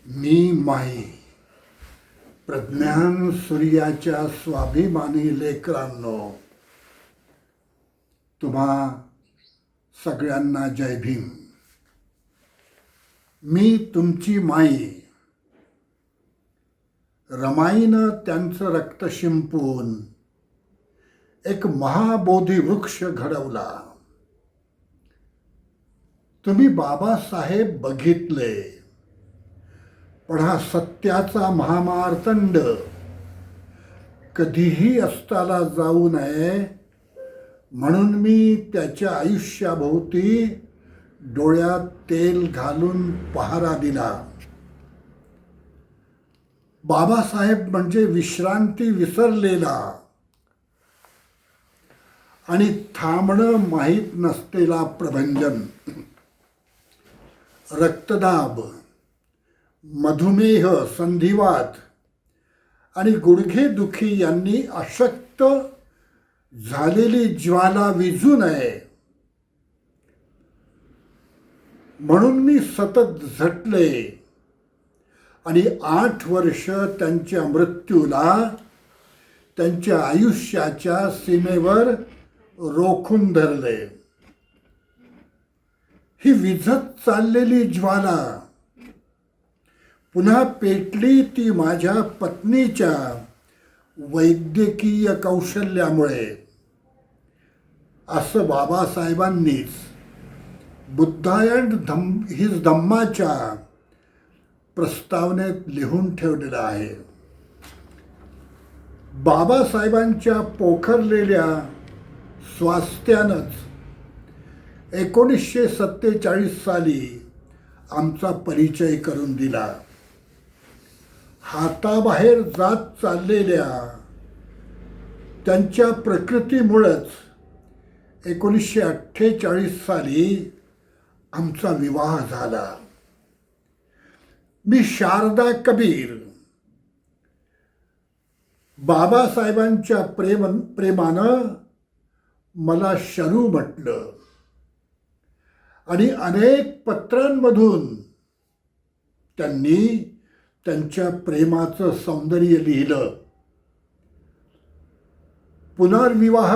मी माई प्रज्ञान सूर्याच्या स्वाभिमानी लेकरांनो, तुम्हा सगळ्यांना जय भीम. मी तुमची माई. रमाईनं त्यांचं रक्त शिंपून एक महाबोधी वृक्ष घडवला. तुम्ही बाबासाहेब बघितले, पण हा सत्याचा महामार्तंड कधीही अस्ताला जाऊ नये म्हणून मी त्याच्या आयुष्याभोवती डोळ्यात तेल घालून पहारा दिला. बाबासाहेब म्हणजे विश्रांती विसरलेला आणि थांबणं माहीत नसलेला प्रभंजन. रक्तदाब, मधुमेह, संधिवात आणि गुडघेदुखी यांनी अशक्त झालेली ज्वाला विझू नये म्हणून मी सतत झटले आणि 8 वर्ष त्यांच्या मृत्यूला त्यांच्या आयुष्याच्या सीमेवर रोखून धरले. ही विझत चाललेली ज्वाला पुन्हा पेटली ती माझ्या पत्नीच्या वैद्यकीय कौशल्यामुळे, असं बाबासाहेबांनीच बुद्धा अँड हिज धम्माच्या प्रस्तावनेत लिहून ठेवलेलं आहे. बाबासाहेबांच्या पोखरलेल्या स्वास्थ्यानंच 1947 साली आमचा परिचय करून दिला. हाताबाहेर जात चाललेल्या त्यांच्या प्रकृतीमुळंच 1948 साली आमचा विवाह झाला. मी शारदा कबीर. बाबासाहेबांच्या प्रेमानं मला शरू म्हटलं आणि अनेक पत्रांमधून त्यांनी त्यांच्या प्रेमाचं सौंदर्य लिहिलं. पुनर्विवाह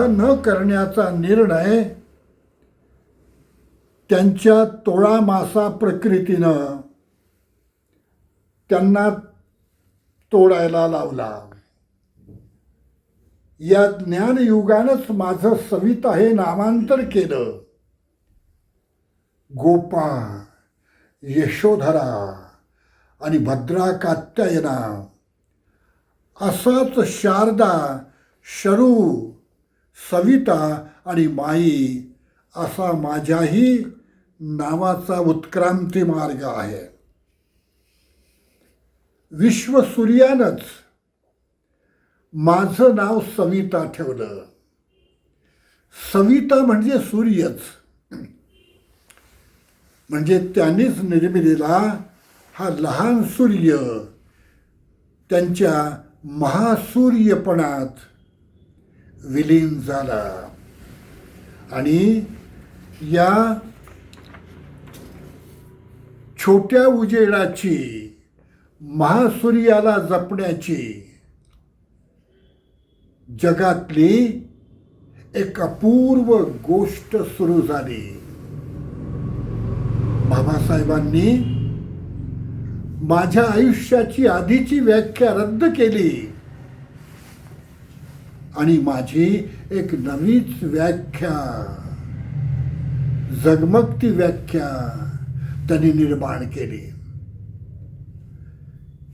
न करण्याचा निर्णय त्यांच्या तोळामासा प्रकृतीनं त्यांना तोडायला लावला. या ज्ञानयुगानंच माझं सविता हे नामांतर केलं. गोपा, यशोधरा आणि भद्रा कात्यायना असाच शारदा, शरू, सविता आणि माई असा माझ्याही नावाचा उत्क्रांती मार्ग आहे. विश्वसूर्यानंच माझं नाव सविता ठेवलं. सविता म्हणजे सूर्यच, म्हणजे त्यांनीच निर्मिलेला हा लहान सूर्य त्यांच्या महासूर्यपणात विलीन झाला आणि या छोट्या उजेडाची महासूर्याला जपण्याची जगातली एक अपूर्व गोष्ट सुरू झाली. बाबासाहेबांनी माझ्या आयुष्याची आधीची व्याख्या रद्द केली आणि माझी एक नवीच व्याख्या, जगमगती व्याख्या त्यांनी निर्माण केली.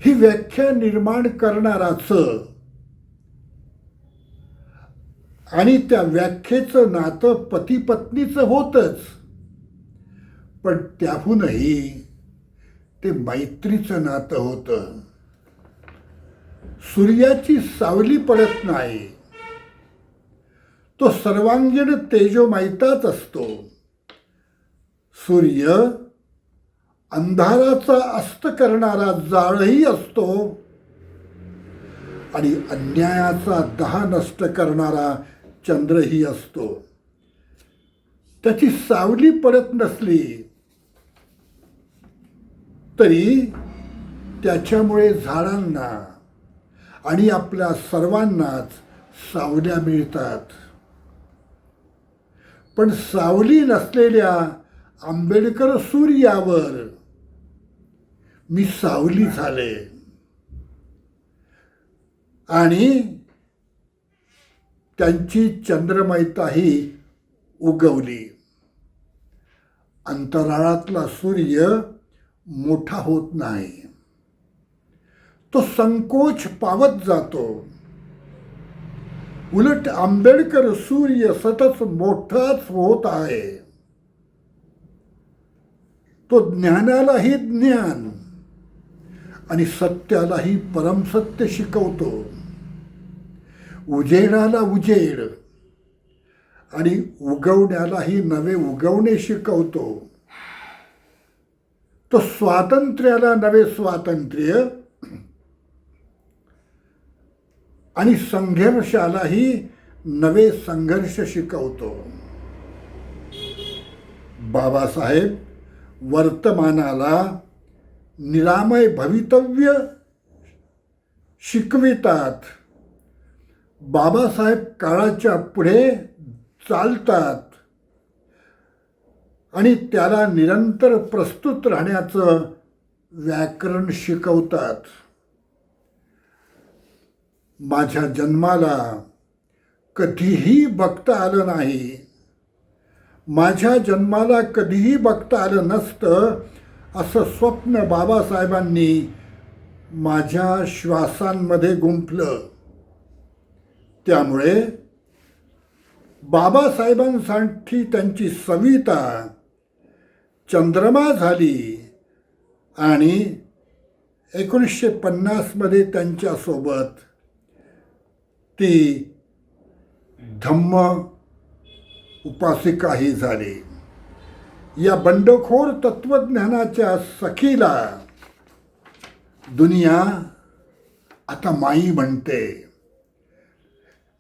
ही व्याख्या निर्माण करणाराच आणि त्या व्याख्येचं नातं पती पत्नीचं होतच, पण त्याहूनही ते मैत्रीचं नातं होतं. सूर्याची सावली पडत नाही, तो सर्वांगीण तेजोमयताच असतो. सूर्य अंधाराचा अस्त करणारा जाळही असतो आणि अन्यायाचा दाह नष्ट करणारा चंद्रही असतो. त्याची सावली पडत नसली तरी त्याच्यामुळे झाडांना आणि आपल्या सर्वांनाच सावल्या मिळतात. पण सावली नसलेल्या आंबेडकर सूर्यावर मी सावली झाले आणि त्यांची चंद्रमयताही उगवली. अंतराळातला सूर्य मोठा होत नाही, तो संकोच पावत जातो. उलट आंबेडकर सूर्य सतत मोठाच होत आहे. तो ज्ञानालाही ज्ञान आणि सत्यालाही परमसत्य शिकवतो. उजेडाला उजेड आणि उगवण्यालाही नवे उगवणे शिकवतो. तो स्वातंत्र्याला नवे स्वातंत्र्य आणि संघर्षालाही नवे संघर्ष शिकवतो. बाबासाहेब वर्तमानाला निरामय भवितव्य शिकवितात. बाबासाहेब काळाच्या पुढे चालतात आणि त्याला निरंतर प्रस्तुत राहण्याचं व्याकरण शिकवतात. माझ्या जन्माला कधीही बघता आलं नाही, माझ्या जन्माला कधीही बघता आलं नसतं असं स्वप्न बाबासाहेबांनी माझ्या श्वासांमध्ये गुंफलं. त्यामुळे बाबासाहेबांसाठी त्यांची सविता चंद्रमा झाली आणि 1950 त्यांच्यासोबत ती धम्म उपासिकाही झाली. या बंडखोर तत्वज्ञानाच्या सखीला दुनिया आता माई म्हणते.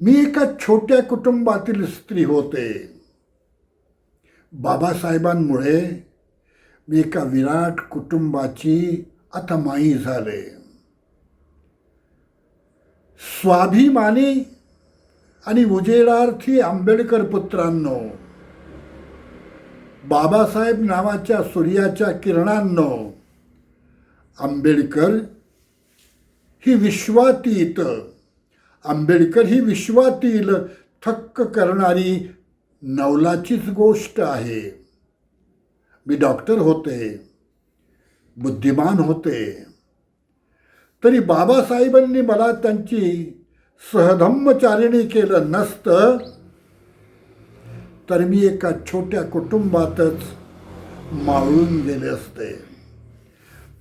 मी एका छोट्या कुटुंबातील स्त्री होते. बाबासाहेबांमुळे मी एका विराट कुटुंबाची आता माई झाले. स्वाभिमानी आणि उजेडार्थी आंबेडकर पुत्रांनो, बाबासाहेब नावाच्या सूर्याच्या किरणांनो, आंबेडकर ही विश्वातील थक्क करणारी नवलाचीच गोष्ट आहे. मी डॉक्टर होते, बुद्धिमान होते, तरी बाबासाहेबांनी मला त्यांची सहधम्मचारिणी केलं नसतं तर मी एका छोट्या कुटुंबातच मावळून गेले असते.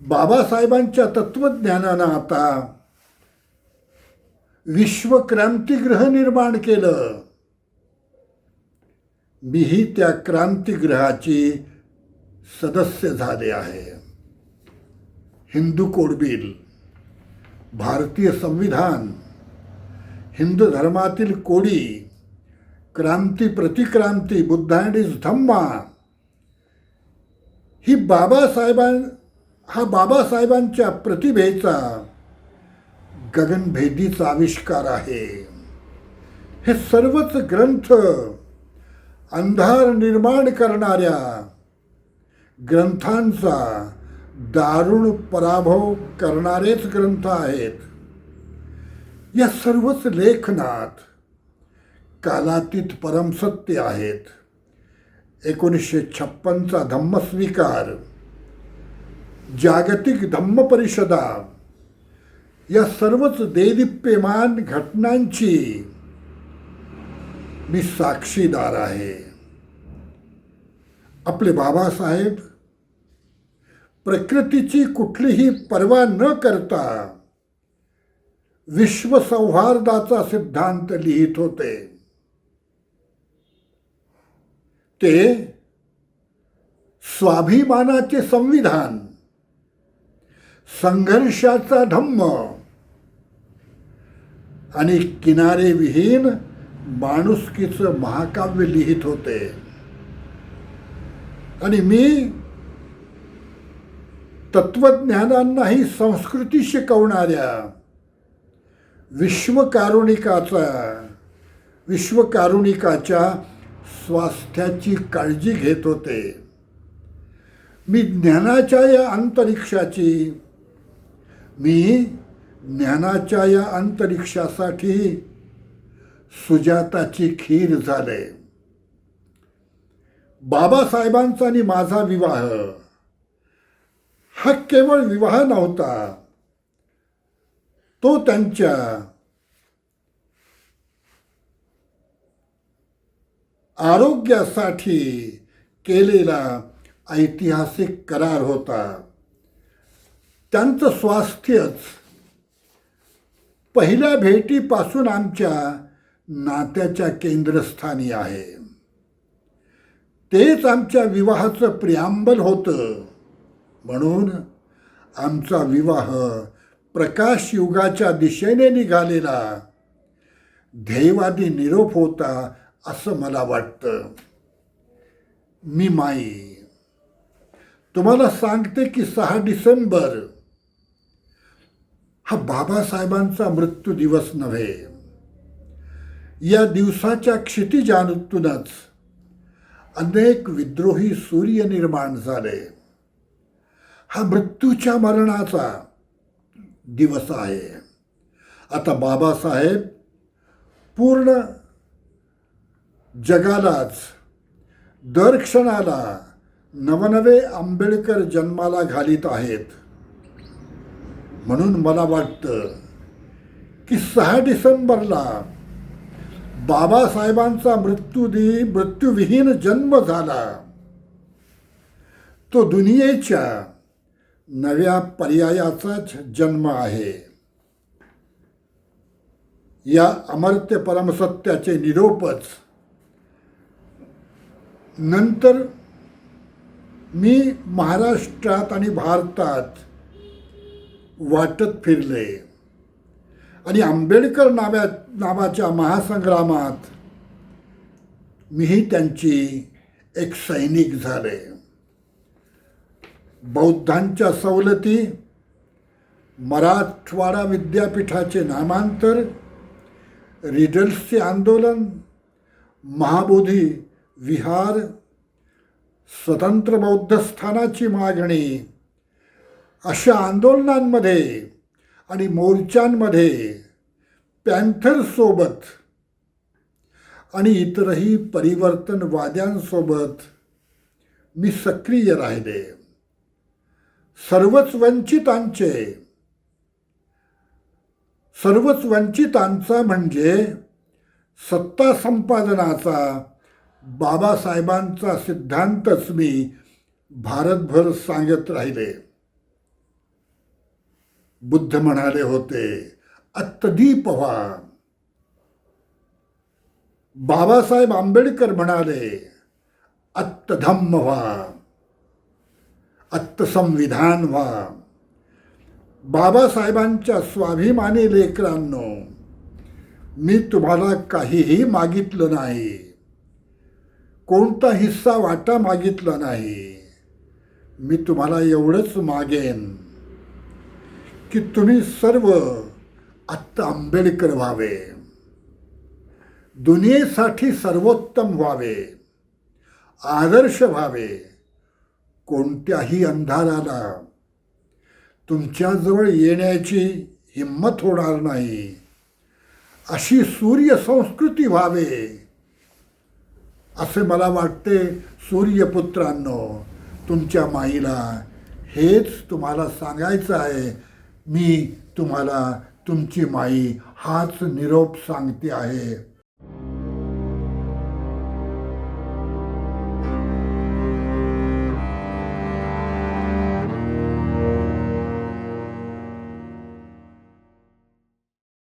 बाबासाहेबांच्या तत्वज्ञानानं आता विश्वक्रांतिगृह निर्माण केलं. मीही त्या क्रांतिगृहाची सदस्य झाले आहे. हिंदू कोड बिल, भारतीय संविधान, हिंदू धर्मातील कोडी, क्रांती प्रतिक्रांती, बुद्ध अँड इज धम्मा, हा बाबासाहेबांच्या प्रतिभेचा गगनभेदीचा आविष्कार आहे. हे सर्वच ग्रंथ अंधार निर्माण करणाऱ्या ग्रंथांचा दारुण पराभव करणारेच ग्रंथ आहेत. या सर्वच लेखनात कालातीत परमसत्य आहेत. 1956चा धम्मस्वीकार, जागतिक धम्म परिषदा, या सर्वच देदीप्यमान घटनांची मी साक्षीदार आहे. आपले बाबासाहेब प्रकृतीची कुठलीही पर्वा न करता विश्वसौहार्दाचा सिद्धांत लिहित होते. ते स्वाभिमानाचे संविधान, संघर्षाचा धम्म आणि किनारेविहीन माणुसकीचं महाकाव्य लिहित होते. आणि मी तत्वज्ञानांनाही संस्कृती शिकवणाऱ्या विश्वकारुणिकाच्या स्वास्थ्याची काळजी घेत होते. मी ज्ञानाच्या या अंतरिक्षासाठी सुजाताची खीर झाले. बाबासाहेबांचा आणि माझा विवाह हा केवळ विवाह नव्हता, तो त्यांच्या आरोग्यासाठी केलेला ऐतिहासिक करार होता. त्यांचं स्वास्थ्यच पहिल्या भेटीपासून आमच्या नात्याच्या केंद्रस्थानी आहे. तेच आमच्या विवाहाचं प्रियांबल होतं. म्हणून आमचा विवाह प्रकाश युगाच्या दिशेने निघालेला ध्येयवादी निरोप होता असं मला वाटतं. मी माई तुम्हाला सांगते की 6 डिसेंबर हा बाबासाहेबांचा मृत्यू दिवस नव्हे. या दिवसाच्या क्षितिजातूनच अनेक विद्रोही सूर्य निर्माण झाले. हा मृत्यूच्या मरणाचा दिवस आहे. आता बाबासाहेब पूर्ण जगालाच दर क्षणाला नवनवे आंबेडकर जन्माला घालीत आहेत. म्हणून मला वाटतं की 6 डिसेंबरला बाबासाहेबांचा मृत्यूविहीन जन्म झाला. तो दुनियेच्या नव्या पर्यायाचाच जन्म आहे. या अमर्त्य परमसत्याचे निरोपच नंतर मी महाराष्ट्रात आणि भारतात वाटत फिरले आणि आंबेडकर नावाच्या महासंग्रामात मीही त्यांची एक सैनिक झाले. बौद्धांच्या सवलती, मराठवाडा विद्यापीठाचे नामांतर, रिडल्सचे आंदोलन, महाबोधी विहार, स्वतंत्र बौद्ध स्थानाची मागणी, अशा आंदोलनांमध्ये आणि मोर्चांमध्ये पॅन्थरसोबत आणि इतरही परिवर्तनवाद्यांसोबत मी सक्रिय राहिले. सर्वच वंचितांचा म्हणजे सत्ता संपादनाचा बाबासाहेबांचा सिद्धांतच मी भारतभर सांगत राहिले. बुद्ध म्हणाले होते, अत्तदीप व्हा. बाबासाहेब आंबेडकर म्हणाले, अत्तधम्म व्हा, अत्तसंविधान व्हा. बाबासाहेबांच्या स्वाभिमानी लेकरांनो, मी तुम्हाला काहीही मागितलं नाही, कोणता हिस्सा वाटा मागितला नाही. मी तुम्हाला एवढंच मागेन की तुम्ही सर्व आत्ता आंबेडकर व्हावे, दुनियेसाठी सर्वोत्तम व्हावे, आदर्श व्हावे. कोणत्याही अंधाराला तुमच्याजवळ येण्याची हिंमत होणार नाही, अशी सूर्य संस्कृती व्हावे असे मला वाटते. सूर्यपुत्रांनो, तुमच्या माईला हेच तुम्हाला सांगायचं आहे. मी तुम्हाला तुमची माई हाच निरोप सांगते आहे.